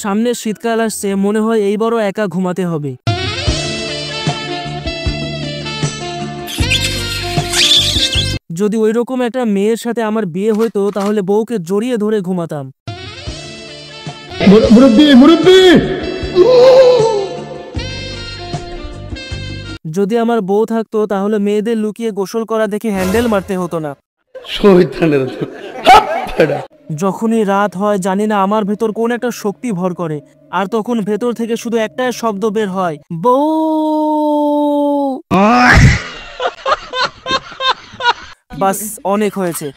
সামনে শীতকাল আসছে, মনে হয় এইবারও একা ঘুমাতে হবে। যদি ওইরকম একটা মেয়ের সাথে আমার বিয়ে হইতো তাহলে বউকে জড়িয়ে ধরে ঘুমাতাম। যদি আমার বউ থাকতো তাহলে মেয়েদের লুকিয়ে গোসল করা দেখে হ্যান্ডেল মারতে হতো না। যখনই রাত হয় জানি না আমার ভেতর কোন একটা শক্তি ভর করে, আর তখন ভেতর থেকে শুধু একটাই শব্দ বের হয়, বউ। বাস, অনেক হয়েছে।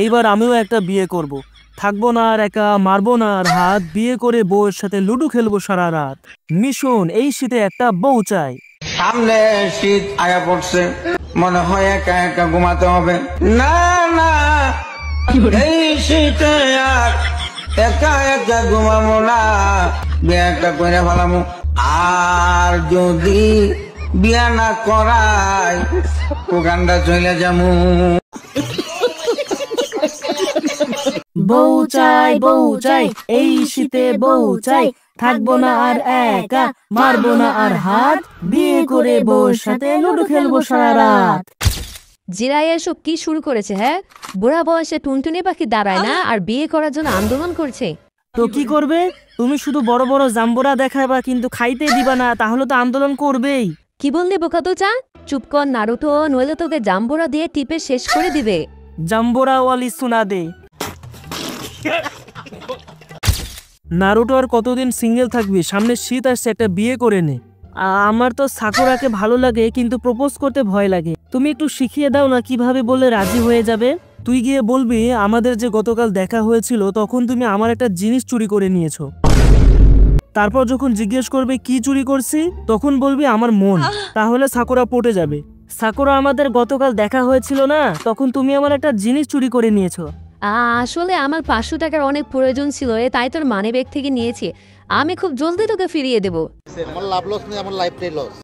এইবার আমিও একটা বিয়ে করব। থাকবো না আর একা, মারবো না আর হাত, বিয়ে করে বউয়ের সাথে লুডো খেলবো সারা রাত। মিশন, এই শীতে একটা বউ চাই। সামনে শীত আয়া পড়ছে, মনে হয় একা একা ঘুমাতে হবে। না না, এই শীতে আর একা একা ঘুমাবো না, বিয়ে একটা করে ফেলামো। আর যদি বিয়া না করাই ওখানটা চলে যাবো। বউ চাই, বউ চাই, এই শীতে বউ চাই। থাকবো না আর একা, মারবো না আর হাত, বিয়ে করে বউর সাথে লুডো খেলবো সারা রাত। জিরাই এসব কি শুরু করেছে? হ্যাঁ, বুড়া বয়সে টুনটুনি পাখি দাঁড়ায় না আর বিয়ে করার জন্য আন্দোলন করছে। তো কি করবে? তুমি শুধু বড় বড় জাম্বুরা দেখাবা কিন্তু খাইতে দিবা না, তাহলে তো আন্দোলন করবেই। কি বললি বোকা তো চা? চুপ কর নারুটো, নইলে তোকে জাম্বুরা দিয়ে টিপে শেষ করে দিবে। জাম্বুরা ওয়ালি সুনা দে। নারুটো আর কতদিন সিঙ্গেল থাকবি? সামনে শীত আসছে, একটা বিয়ে করে নে। আমার তো সাকুরাকে ভালো লাগে কিন্তু প্রপোজ করতে ভয় লাগে। তুমি একটু শিখিয়ে দাও না কিভাবে বললে রাজি হয়ে যাবে। তুই গিয়ে বলবি আমাদের যে গতকাল দেখা হয়েছিল তখন তুমি আমার একটা জিনিস চুরি করে নিয়েছো। তারপর যখন জিজ্ঞেস করবে কি চুরি করছি তখন বলবি আমার মন। তাহলে সাকুরা পটে যাবে। সাকুরা, আমাদের গতকাল দেখা হয়েছিল না, তখন তুমি আমার একটা জিনিস চুরি করে নিয়েছো। আসলে আমার 500 টাকার অনেক প্রয়োজন ছিল, তাই তোর মানি ব্যাগ থেকে নিয়েছি। আমি খুব জলদি তোকে ফিরিয়ে দেবো। আমার লাভ লস নেই, আমার লাইফটাই লস।